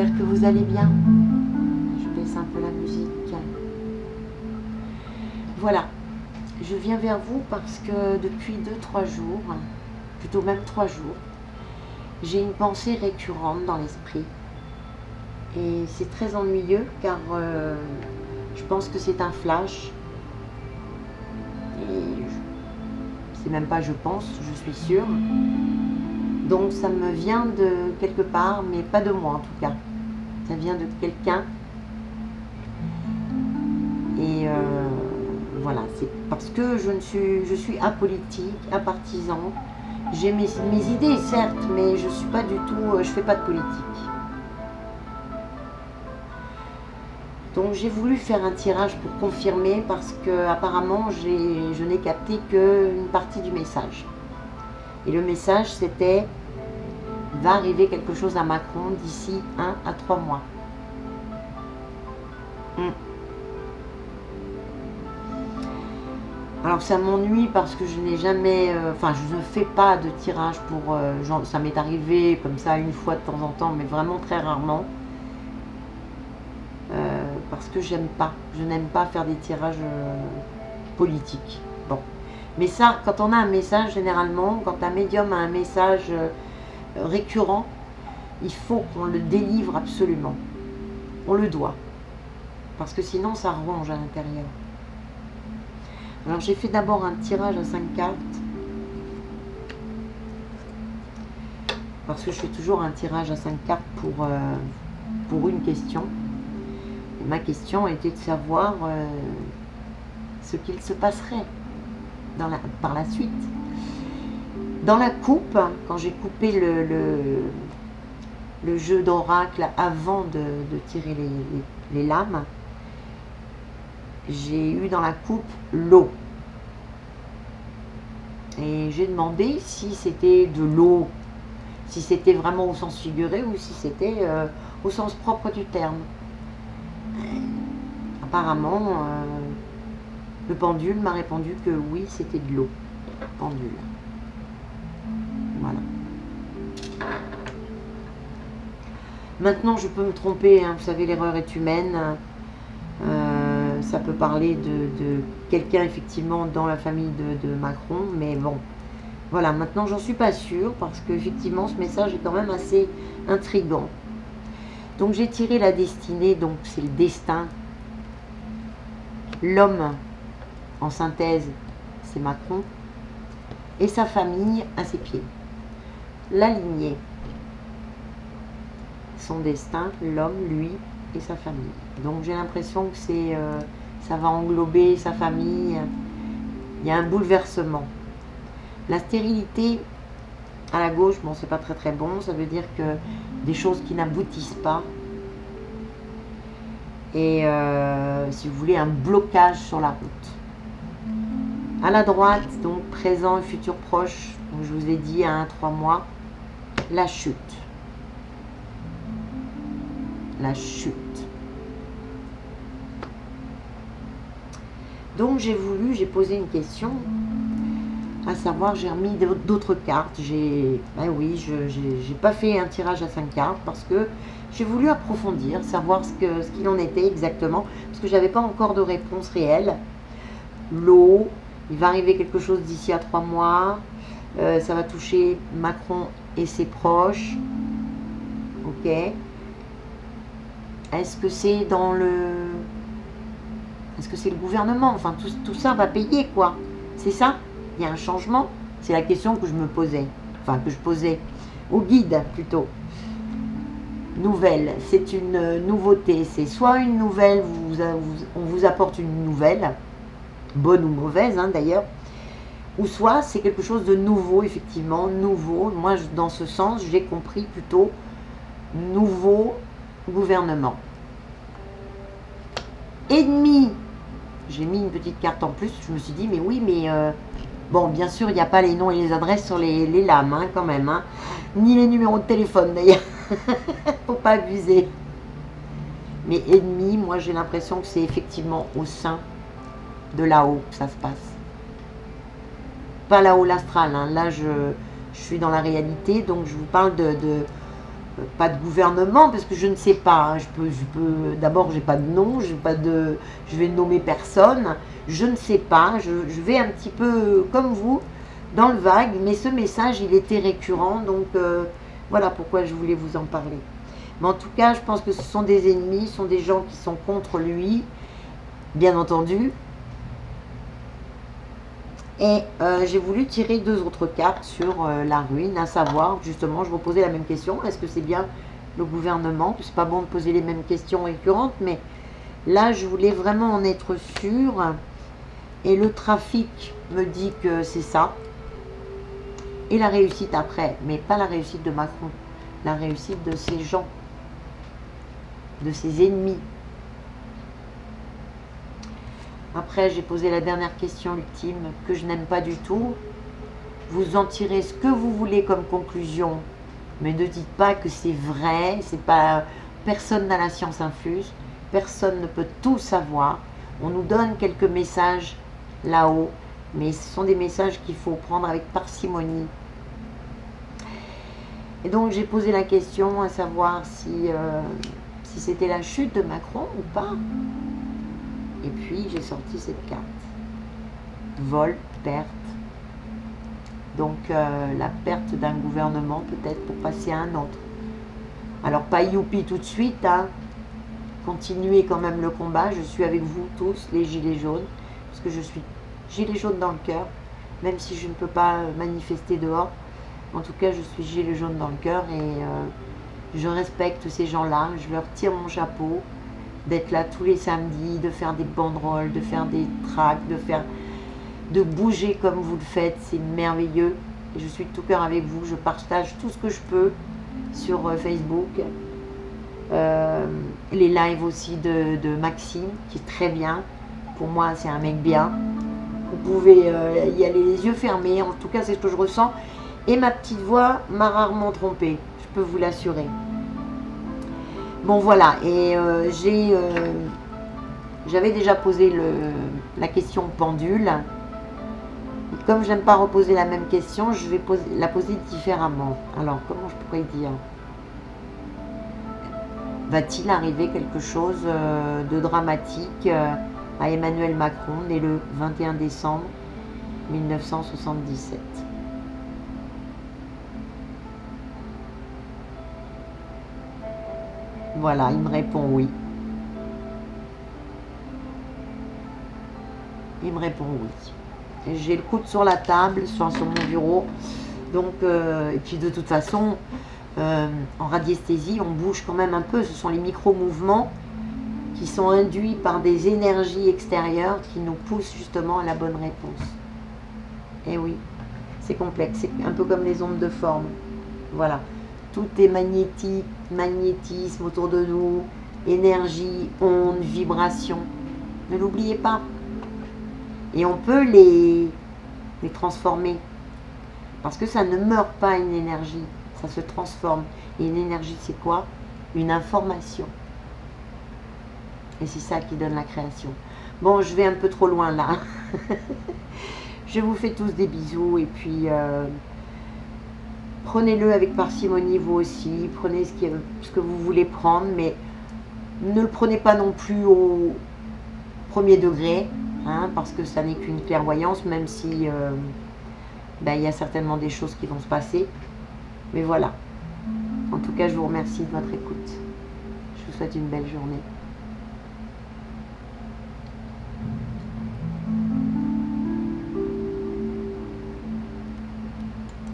j'espère que vous allez bien. Je baisse un peu la musique. Voilà, je viens vers vous parce que depuis 2-3 jours, plutôt même 3 jours, j'ai une pensée récurrente dans l'esprit. Et c'est très ennuyeux car je pense que c'est un flash. Et c'est même pas je pense, je suis sûre. Donc ça me vient de quelque part, mais pas de moi en tout cas. Ça vient de quelqu'un. Et voilà, c'est parce que je suis apolitique, apartisan. J'ai mes idées certes, mais je suis pas du tout, je fais pas de politique. Donc j'ai voulu faire un tirage pour confirmer parce que apparemment je n'ai capté qu'une partie du message. Et le message c'était: va arriver quelque chose à Macron d'ici 1 à 3 mois. Alors ça m'ennuie parce que je n'ai jamais, enfin je ne fais pas de tirage pour, genre, ça m'est arrivé comme ça une fois de temps en temps, mais vraiment très rarement. Parce que je n'aime pas faire des tirages politiques. Bon, mais ça, quand on a un message, généralement, quand un médium a un message récurrent, il faut qu'on le délivre absolument. On le doit. Parce que sinon, ça ronge à l'intérieur. Alors, j'ai fait d'abord un tirage à 5 cartes. Parce que je fais toujours un tirage à 5 cartes pour une question. Et ma question était de savoir ce qu'il se passerait par la suite. Dans la coupe, quand j'ai coupé le jeu d'oracle avant de tirer les lames, j'ai eu dans la coupe l'eau. Et j'ai demandé si c'était de l'eau, si c'était vraiment au sens figuré ou si c'était au sens propre du terme. Apparemment, le pendule m'a répondu que oui, c'était de l'eau. Pendule. Voilà. Maintenant, je peux me tromper, hein, vous savez, l'erreur est humaine. Ça peut parler de quelqu'un, effectivement, dans la famille de Macron, mais bon. Voilà, maintenant, j'en suis pas sûre, parce qu'effectivement, ce message est quand même assez intriguant. Donc, j'ai tiré la destinée, donc c'est le destin. L'homme, en synthèse, c'est Macron, et sa famille à ses pieds. La lignée, son destin, l'homme, lui, et sa famille. Donc j'ai l'impression que ça va englober sa famille. Il y a un bouleversement. La stérilité, à la gauche, bon, c'est pas très très bon, ça veut dire que des choses qui n'aboutissent pas. Et si vous voulez, un blocage sur la route. À la droite, donc présent et futur proche, donc je vous ai dit à 1-3 mois, la chute. La chute. Donc j'ai posé une question, à savoir, j'ai remis d'autres cartes. Ben oui, j'ai pas fait un tirage à 5 cartes parce que j'ai voulu approfondir, savoir ce qu'il en était exactement, parce que j'avais pas encore de réponse réelle. L'eau, il va arriver quelque chose d'ici à 3 mois, ça va toucher Macron et ses proches. Ok. Est-ce que c'est est-ce que c'est le gouvernement? Enfin, tout ça va payer, quoi. C'est ça? Il y a un changement? C'est la question que je me posais. Enfin, que je posais au guide, plutôt. Nouvelle. C'est une nouveauté. C'est soit une nouvelle, on vous apporte une nouvelle, bonne ou mauvaise, hein, d'ailleurs. Ou soit c'est quelque chose de nouveau, effectivement, nouveau. Moi, dans ce sens, j'ai compris plutôt nouveau gouvernement. Ennemi, j'ai mis une petite carte en plus, je me suis dit, mais oui, mais bon, bien sûr, il n'y a pas les noms et les adresses sur les lames, hein, quand même, hein, ni les numéros de téléphone, d'ailleurs, faut pas abuser. Mais ennemi, moi, j'ai l'impression que c'est effectivement au sein de là-haut que ça se passe. Pas là-haut l'astral, hein. Là, je suis dans la réalité, donc je vous parle pas de gouvernement, parce que je ne sais pas. Hein, d'abord, j'ai pas de nom, je vais nommer personne. Je ne sais pas. Je vais un petit peu comme vous, dans le vague, mais ce message, il était récurrent, donc voilà pourquoi je voulais vous en parler. Mais en tout cas, je pense que ce sont des ennemis, ce sont des gens qui sont contre lui, bien entendu. Et j'ai voulu tirer 2 autres cartes sur la ruine, à savoir, justement, je vous posais la même question, est-ce que c'est bien le gouvernement? C'est pas bon de poser les mêmes questions récurrentes, mais là, je voulais vraiment en être sûre. Et le trafic me dit que c'est ça. Et la réussite après, mais pas la réussite de Macron, la réussite de ces gens, de ses ennemis. Après, j'ai posé la dernière question ultime que je n'aime pas du tout. Vous en tirez ce que vous voulez comme conclusion, mais ne dites pas que c'est vrai. C'est pas, personne n'a la science infuse, personne ne peut tout savoir. On nous donne quelques messages là-haut, mais ce sont des messages qu'il faut prendre avec parcimonie. Et donc j'ai posé la question à savoir si c'était la chute de Macron ou pas. Et puis j'ai sorti cette carte. Vol, perte. Donc la perte d'un gouvernement peut-être pour passer à un autre. Alors pas youpi tout de suite, hein. Continuez quand même le combat. Je suis avec vous tous, les gilets jaunes, parce que je suis gilet jaune dans le cœur, même si je ne peux pas manifester dehors. En tout cas, je suis gilet jaune dans le cœur et je respecte ces gens-là. Je leur tire mon chapeau d'être là tous les samedis, de faire des banderoles, de faire des tracts, de bouger comme vous le faites. C'est merveilleux. Et je suis de tout cœur avec vous. Je partage tout ce que je peux sur Facebook. Les lives aussi de Maxime, qui est très bien. Pour moi, c'est un mec bien. Vous pouvez y aller les yeux fermés. En tout cas, c'est ce que je ressens. Et ma petite voix m'a rarement trompée, je peux vous l'assurer. Bon voilà, et j'avais déjà posé la question pendule. Et comme je n'aime pas reposer la même question, je vais la poser différemment. Alors, comment je pourrais dire? Va-t-il arriver quelque chose de dramatique à Emmanuel Macron, né le 21 décembre 1977? Voilà, il me répond oui. Il me répond oui. J'ai le coude sur la table, sur mon bureau. Donc, et puis de toute façon, en radiesthésie, on bouge quand même un peu. Ce sont les micro-mouvements qui sont induits par des énergies extérieures qui nous poussent justement à la bonne réponse. Et oui, c'est complexe. C'est un peu comme les ondes de forme. Voilà. Tout est magnétique, magnétisme autour de nous, énergie, ondes, vibrations. Ne l'oubliez pas. Et on peut les transformer. Parce que ça ne meurt pas une énergie, ça se transforme. Et une énergie, c'est quoi? Une information. Et c'est ça qui donne la création. Bon, je vais un peu trop loin là. Je vous fais tous des bisous et puis... prenez-le avec parcimonie vous aussi, prenez ce que vous voulez prendre, mais ne le prenez pas non plus au premier degré, hein, parce que ça n'est qu'une clairvoyance, même si il y a certainement des choses qui vont se passer. Mais voilà. En tout cas, je vous remercie de votre écoute. Je vous souhaite une belle journée.